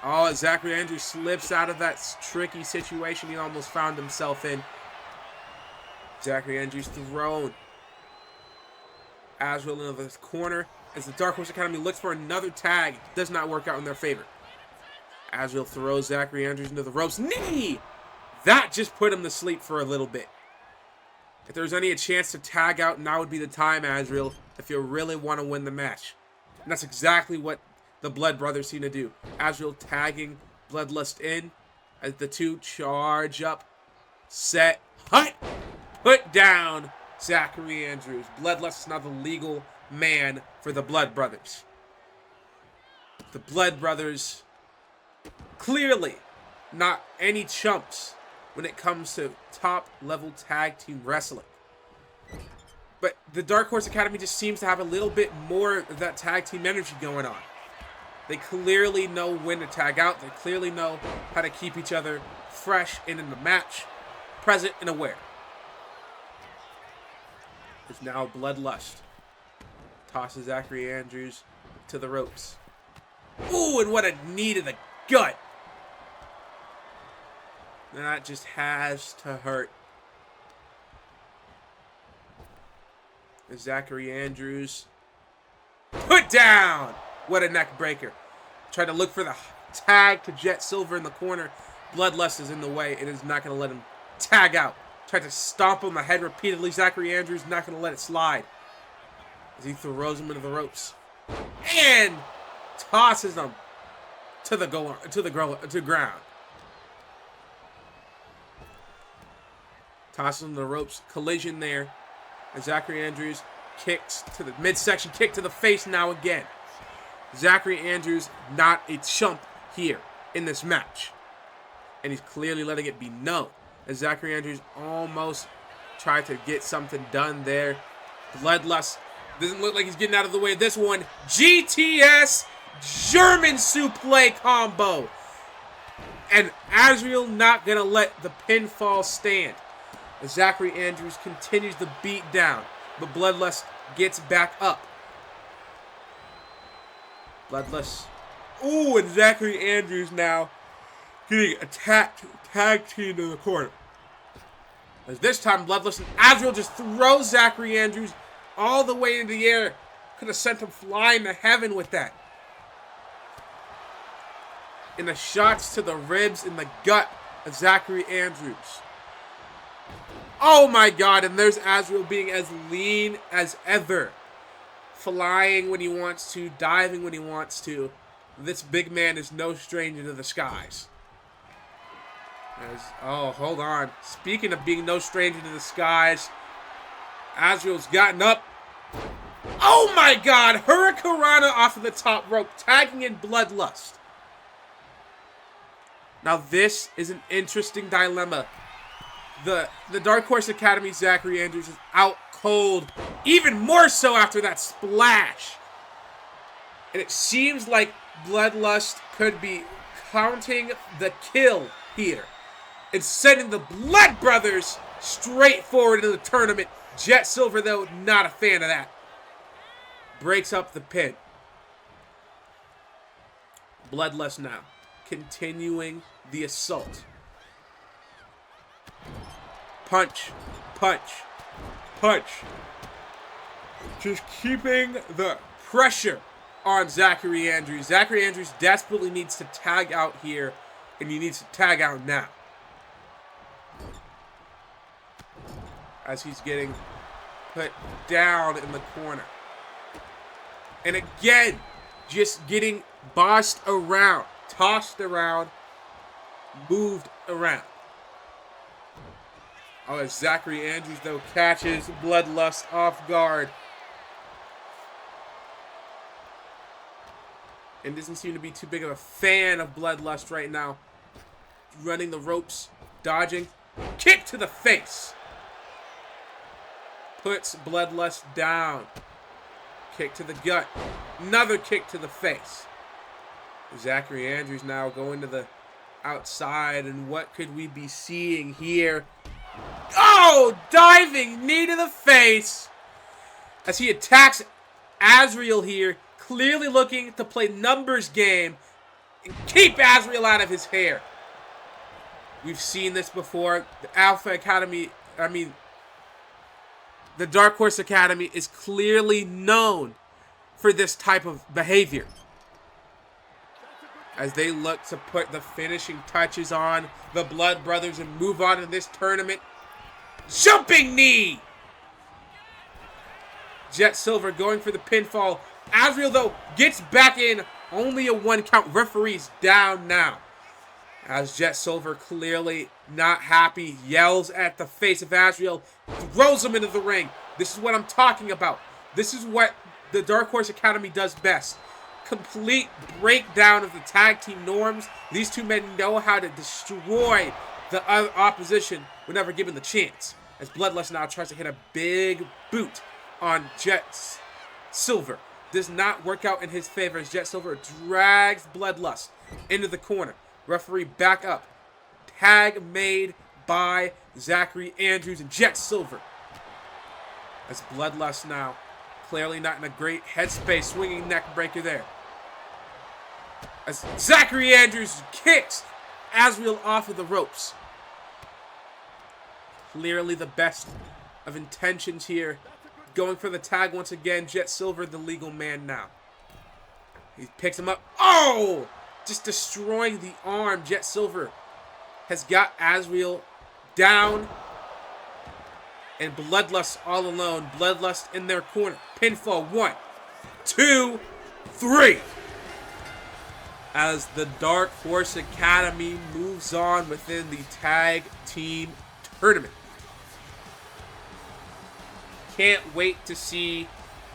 Oh, as Zachary Andrews slips out of that tricky situation he almost found himself in. Zachary Andrews thrown. Azrael into the corner as the Dark Horse Academy looks for another tag. Does not work out in their favor. Azrael throws Zachary Andrews into the ropes. Knee! That just put him to sleep for a little bit. If there's any chance to tag out, now would be the time, Azrael, if you really want to win the match. And that's exactly what the Blood Brothers seem to do. Azrael tagging Bloodlust in as the two charge up, set, hut, put down Zachary Andrews. Bloodlust is now the legal man for the Blood Brothers. The Blood Brothers, clearly not any chumps when it comes to top-level tag team wrestling. But the Dark Horse Academy just seems to have a little bit more of that tag team energy going on. They clearly know when to tag out. They clearly know how to keep each other fresh and in the match, present and aware. It's now Bloodlust. Tosses Zachary Andrews to the ropes. Ooh, and what a knee to the gut. That just has to hurt. Zachary Andrews put down. What a neck breaker. Tried to look for the tag to Jet Silver in the corner. Bloodlust is in the way. It is not going to let him tag out. Tried to stomp on the head repeatedly. Zachary Andrews not going to let it slide as he throws him into the ropes and tosses him to the ground. Tosses him to the ropes. Collision there. And Zachary Andrews kicks to the midsection. Kick to the face now again. Zachary Andrews not a chump here in this match. And he's clearly letting it be known. As Zachary Andrews almost tried to get something done there. Bloodlust doesn't look like he's getting out of the way of this one. GTS German suplex combo. And Azrael not going to let the pinfall stand. As Zachary Andrews continues the beat down. But Bloodlust gets back up. Bloodlust. Ooh, and Zachary Andrews now getting attacked, tag team in the corner. As this time, Bloodlust and Azrael just throws Zachary Andrews all the way into the air. Could have sent him flying to heaven with that. And the shots to the ribs and the gut of Zachary Andrews. Oh my God, and there's Azrael being as lean as ever. Flying when he wants to, diving when he wants to. This big man is no stranger to the skies. Oh, hold on. Speaking of being no stranger to the skies, Azrael's gotten up. Oh my God! Hurricanrana off of the top rope, tagging in Bloodlust. Now this is an interesting dilemma. The Dark Horse Academy Zachary Andrews is out cold, even more so after that splash. And it seems like Bloodlust could be counting the kill here and sending the Blood Brothers straight forward into the tournament. Jet Silver, though, not a fan of that. Breaks up the pin. Bloodlust now continuing the assault. Punch, punch, punch. Just keeping the pressure on Zachary Andrews. Zachary Andrews desperately needs to tag out here, and he needs to tag out now. As he's getting put down in the corner. And again, just getting bossed around, tossed around, moved around. Oh, as Zachary Andrews, though, catches Bloodlust off guard. And doesn't seem to be too big of a fan of Bloodlust right now. Running the ropes, dodging. Kick to the face. Puts Bloodlust down. Kick to the gut. Another kick to the face. Zachary Andrews now going to the outside. And what could we be seeing here? Oh! Diving knee to the face. As he attacks Azrael here. Clearly looking to play numbers game. And keep Azrael out of his hair. We've seen this before. The Alpha Academy, the Dark Horse Academy is clearly known for this type of behavior. As they look to put the finishing touches on the Blood Brothers and move on in this tournament. Jumping knee! Jet Silver going for the pinfall. Azrael, though, gets back in. Only a 1 count. Referee's down now. As Jet Silver, clearly not happy, yells at the face of Azrael, throws him into the ring. This is what I'm talking about. This is what the Dark Horse Academy does best. Complete breakdown of the tag team norms. These two men know how to destroy the opposition whenever given the chance. As Bloodlust now tries to hit a big boot on Jet Silver. Does not work out in his favor as Jet Silver drags Bloodlust into the corner. Referee back up. Tag made by Zachary Andrews and Jet Silver. As Bloodlust now clearly not in a great headspace. Swinging neck breaker there. As Zachary Andrews kicks Azrael off of the ropes. Clearly the best of intentions here. Going for the tag once again. Jet Silver, the legal man now. He picks him up. Oh! Just destroying the arm. Jet Silver has got Azrael down. And Bloodlust all alone. Bloodlust in their corner. Pinfall. 1, 2, 3. As the Dark Horse Academy moves on within the tag team tournament. Can't wait to see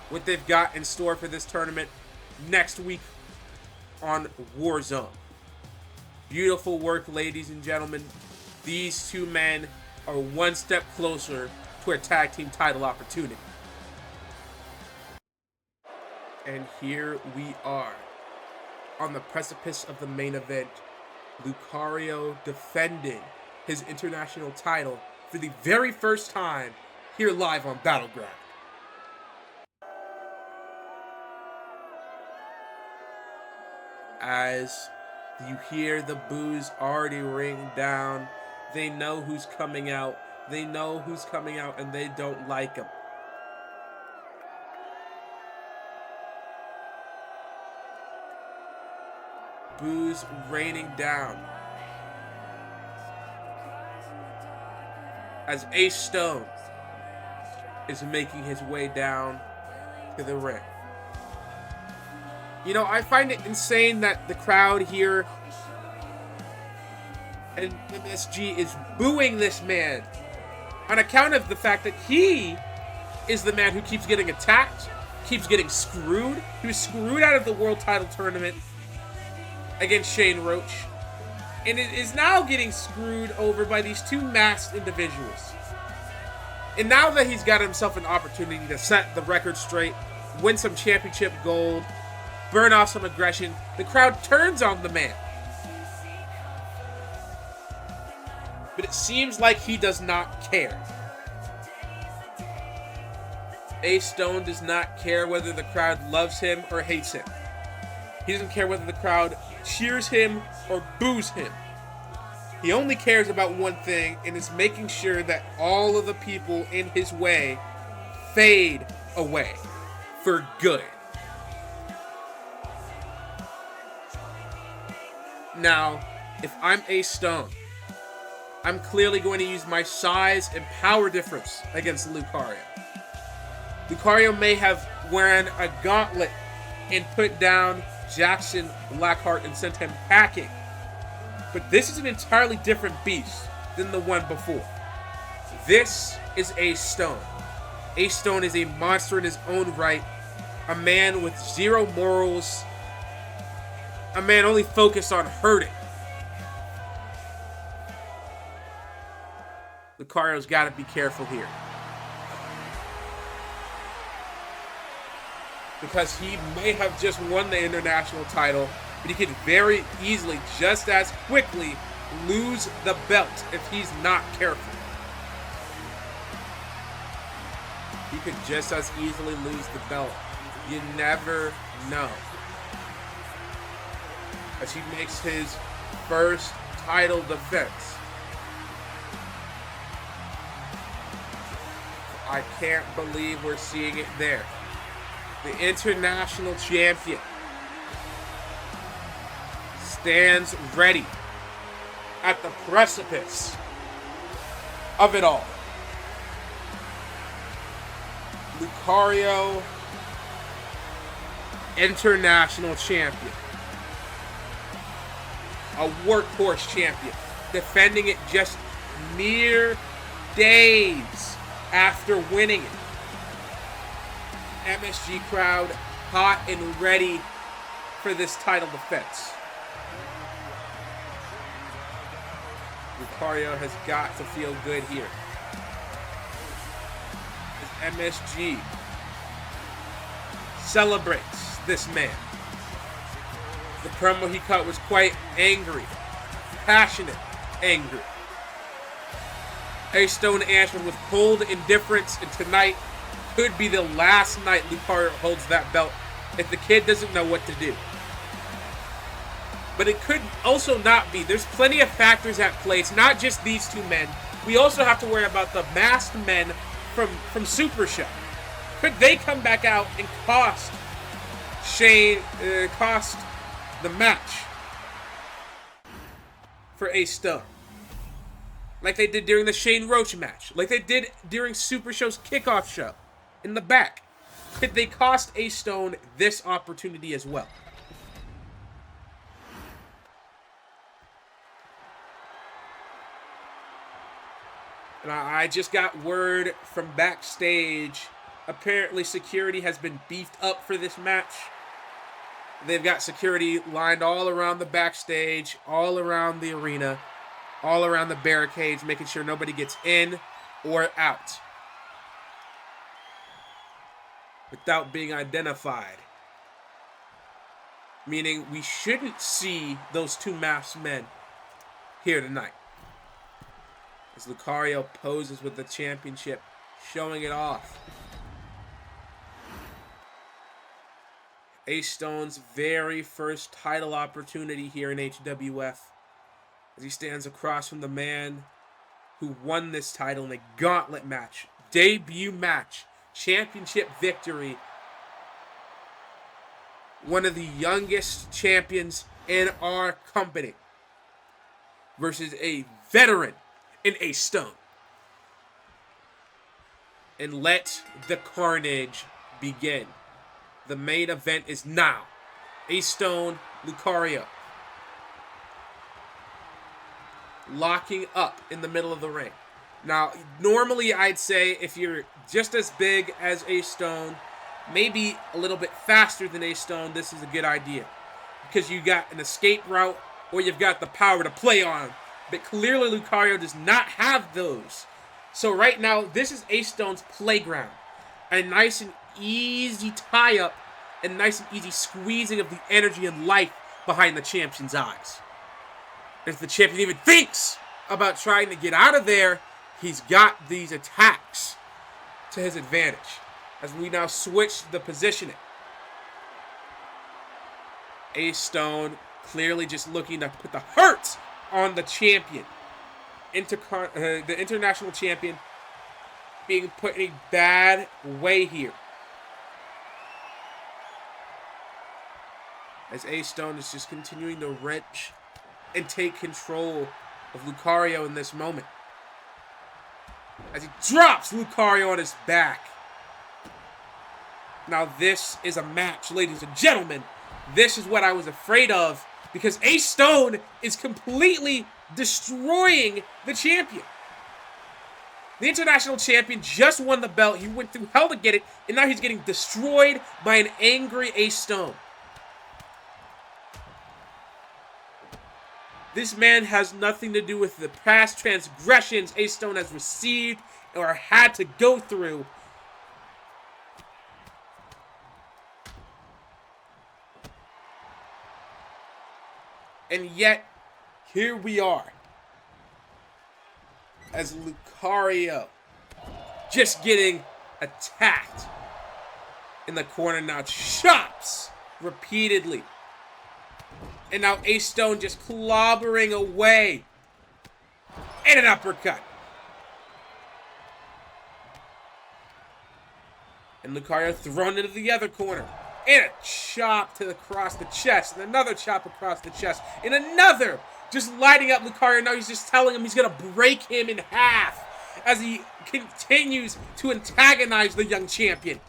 what they've got in store for this tournament next week on Warzone. Beautiful work, ladies and gentlemen. These two men are one step closer to a tag team title opportunity. And here we are on the precipice of the main event. Lucario defending his international title for the very first time here live on Battleground. As you hear the boos already ring down, they know who's coming out. They know who's coming out and they don't like him. Boos raining down. As Ace Stone is making his way down to the ring. You know, I find it insane that the crowd here and MSG is booing this man on account of the fact that he is the man who keeps getting attacked, keeps getting screwed. He was screwed out of the world title tournament against Shane Roach, and it is now getting screwed over by these two masked individuals. And now that he's got himself an opportunity to set the record straight, win some championship gold, burn off some aggression, the crowd turns on the man. But it seems like he does not care. Ace Stone does not care whether the crowd loves him or hates him. He doesn't care whether the crowd cheers him or boos him. He only cares about one thing, and is making sure that all of the people in his way fade away for good. Now, if I'm Ace Stone, I'm clearly going to use my size and power difference against Lucario. Lucario may have worn a gauntlet and put down Jackson Blackheart and sent him packing. But this is an entirely different beast than the one before. This is Ace Stone. Ace Stone is a monster in his own right. A man with zero morals. A man only focused on hurting. Lucario's got to be careful here. Because he may have just won the international title, but he could very easily, just as quickly, lose the belt if he's not careful. He could just as easily lose the belt. You never know. As he makes his first title defense. I can't believe we're seeing it there. The international champion stands ready at the precipice of it all. Lucario, international champion. A workhorse champion. Defending it just mere days after winning it. MSG crowd hot and ready for this title defense. Lucario has got to feel good here. As MSG celebrates this man. The promo he cut was quite angry, passionate, angry. Ace Stone answered with cold indifference, and tonight could be the last night Lucario holds that belt if the kid doesn't know what to do. But it could also not be. There's plenty of factors at play. It's not just these two men. We also have to worry about the masked men from Super Show. Could they come back out and cost the match for Ace Stone? Like they did during the Shane Roach match. Like they did during Super Show's kickoff show. In the back. Could they cost Ace Stone this opportunity as well? And I just got word from backstage. Apparently security has been beefed up for this match. They've got security lined all around the backstage, all around the arena, all around the barricades, making sure nobody gets in or out without being identified. Meaning we shouldn't see those two masked men here tonight. As Lucario poses with the championship, showing it off. Ace Stone's very first title opportunity here in HWF. As he stands across from the man who won this title in a gauntlet match, debut match, championship victory. One of the youngest champions in our company versus a veteran in Ace Stone. And let the carnage begin. The main event is now. Ace Stone, Lucario. Locking up in the middle of the ring. Now, normally I'd say if you're just as big as Ace Stone, maybe a little bit faster than Ace Stone, this is a good idea. Because you got an escape route or you've got the power to play on. But clearly Lucario does not have those. So right now, this is Ace Stone's playground. A nice and easy tie-up and nice and easy squeezing of the energy and life behind the champion's eyes. If the champion even thinks about trying to get out of there, he's got these attacks to his advantage. As we now switch the positioning. Ace Stone Clearly just looking to put the hurt on the champion. The international champion being put in a bad way here. As Ace Stone is just continuing to wrench and take control of Lucario in this moment. As he drops Lucario on his back. Now this is a match, ladies and gentlemen. This is what I was afraid of, because Ace Stone is completely destroying the champion. The international champion just won the belt. He went through hell to get it, and now he's getting destroyed by an angry Ace Stone. This man has nothing to do with the past transgressions Ace Stone has received or had to go through. And yet, here we are. As Lucario just getting attacked in the corner now. Chops repeatedly. And now Ace Stone just clobbering away. And an uppercut. And Lucario thrown into the other corner. And a chop across the chest. And another chop across the chest. And another. Just lighting up Lucario. Now he's just telling him he's going to break him in half. As he continues to antagonize the young champion.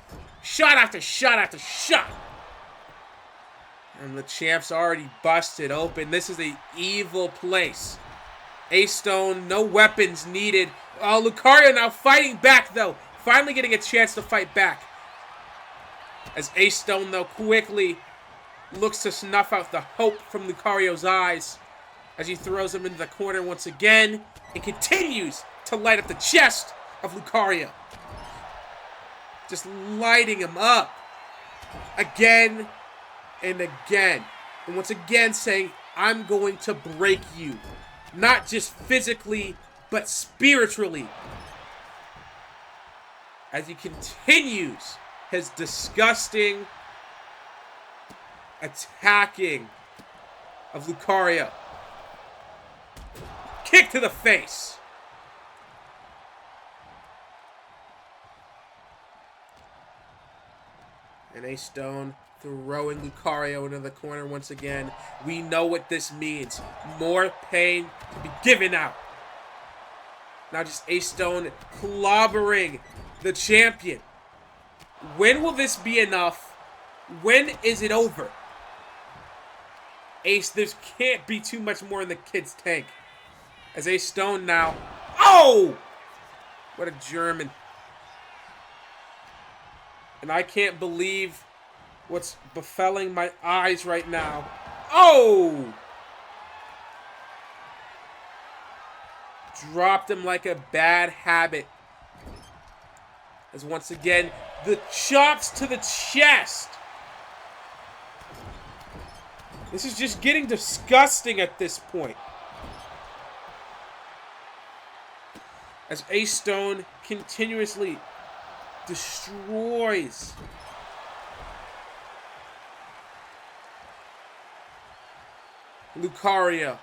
Shot after shot after shot. And the champ's already busted open. This is an evil place. Ace Stone, no weapons needed. Oh, Lucario now fighting back, though. Finally getting a chance to fight back. As Ace Stone, though, quickly looks to snuff out the hope from Lucario's eyes. As he throws him into the corner once again. And continues to light up the chest of Lucario. Just lighting him up. Again and again. And once again saying, I'm going to break you. Not just physically, but spiritually. As he continues his disgusting attacking of Lucario. Kick to the face. And Ace Stone throwing Lucario into the corner once again. We know what this means. More pain to be given out. Now just Ace Stone clobbering the champion. When will this be enough? When is it over? Ace, there can't be too much more in the kid's tank. As Ace Stone now. Oh! What a German. And I can't believe what's befelling my eyes right now. Oh! Dropped him like a bad habit. As once again, the chops to the chest. This is just getting disgusting at this point. As Ace Stone continuously destroys Lucario.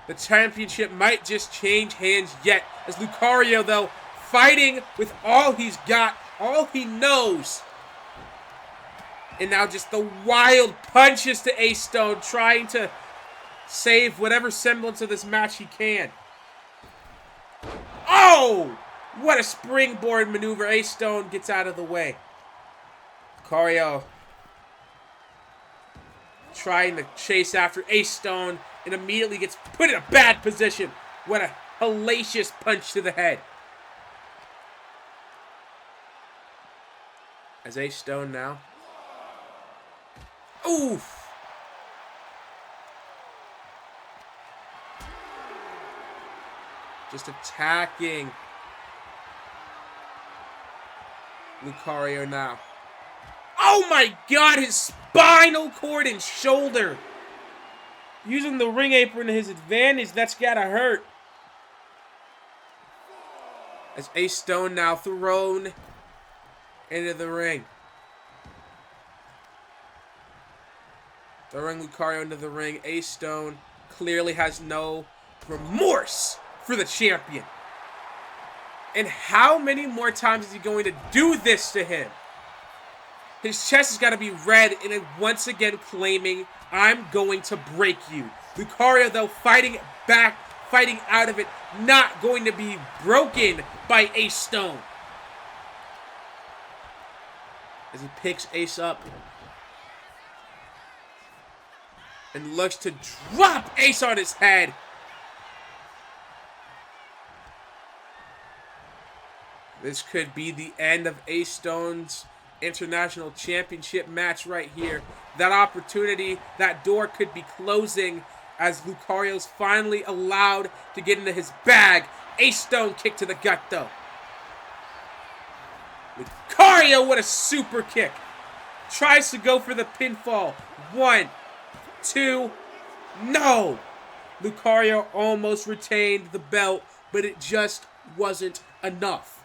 The championship might just change hands yet. As Lucario, though, fighting with all he's got, all he knows. And now just the wild punches to Ace Stone, trying to save whatever semblance of this match he can. Oh! What a springboard maneuver. Ace Stone gets out of the way. Lucario trying to chase after Ace Stone and immediately gets put in a bad position. What a hellacious punch to the head. As Ace Stone now. Oof! Just attacking Lucario now. Oh my god, his spinal cord and shoulder. Using the ring apron to his advantage, that's gotta hurt. As Ace Stone now thrown into the ring. Throwing Lucario into the ring. Ace Stone clearly has no remorse for the champion. And how many more times is he going to do this to him? His chest has got to be red, and then once again claiming, I'm going to break you. Lucario, though, fighting back, fighting out of it, not going to be broken by Ace Stone. As he picks Ace up and looks to drop Ace on his head. This could be the end of Ace Stone's International Championship match right here. That opportunity, that door could be closing as Lucario's finally allowed to get into his bag. Ace Stone kick to the gut, though. Lucario, what a super kick. Tries to go for the pinfall. 1, 2, no! Lucario almost retained the belt, but it just wasn't enough.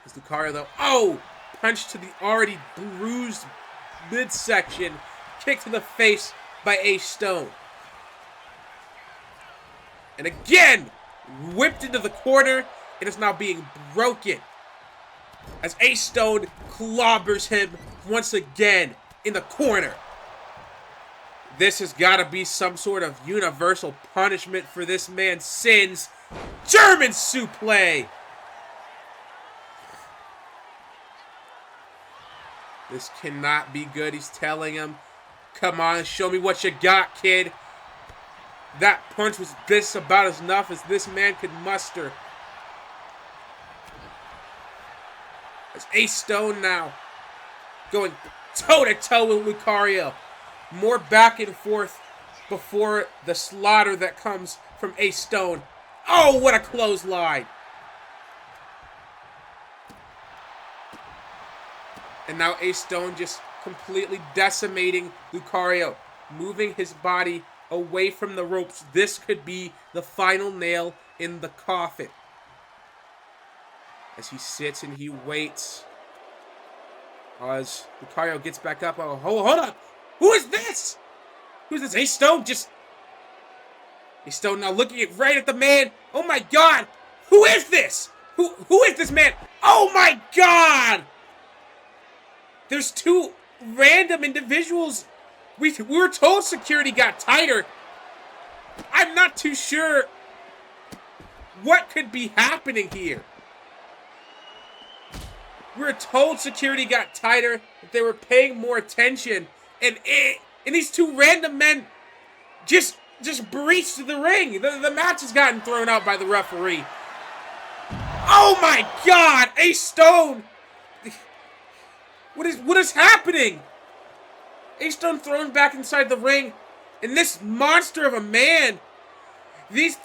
As Lucario, though, punch to the already bruised midsection. Kick to the face by Ace Stone. And again, whipped into the corner. It is now being broken. As Ace Stone clobbers him once again in the corner. This has got to be some sort of universal punishment for this man's sins. German suplex! This cannot be good. He's telling him, come on, show me what you got, kid. That punch was just about as enough as this man could muster. As Ace Stone now going toe-to-toe with Lucario. More back and forth before the slaughter that comes from Ace Stone. Oh, what a clothesline. And now Ace Stone just completely decimating Lucario, moving his body away from the ropes. This could be the final nail in the coffin. As he sits and he waits. As Lucario gets back up. Oh, hold on. Who is this? Who's this? Ace Stone Ace Stone now looking right at the man. Oh my God. Who is this? Who is this man? Oh my God. There's two random individuals. We were told security got tighter. I'm not too sure what could be happening here. We were told security got tighter, that they were paying more attention, and these two random men just breached the ring. The match has gotten thrown out by the referee. Oh my God, Ace Stone! What is happening? Ace Stone thrown back inside the ring, and this monster of a man, these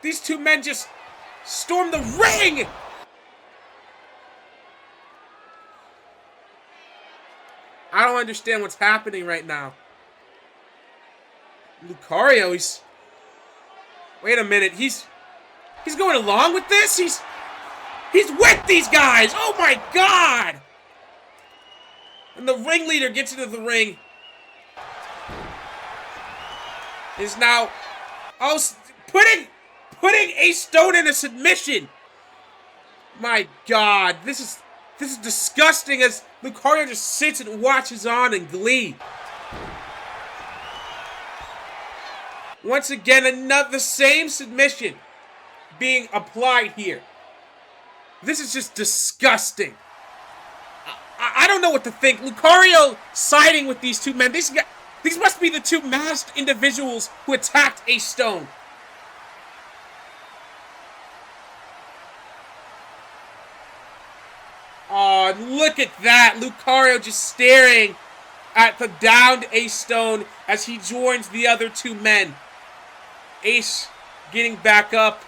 two men just stormed the ring. I don't understand what's happening right now. Lucario, wait a minute, he's going along with this? He's with these guys! Oh my God! And the ringleader gets into the ring. Is now putting Ace Stone in a submission. My God, this is disgusting as Lucario just sits and watches on in glee. Once again, the same submission being applied here. This is just disgusting. I don't know what to think. Lucario siding with these two men. These must be the two masked individuals who attacked Ace Stone. Oh, look at that. Lucario just staring at the downed Ace Stone as he joins the other two men. Ace getting back up.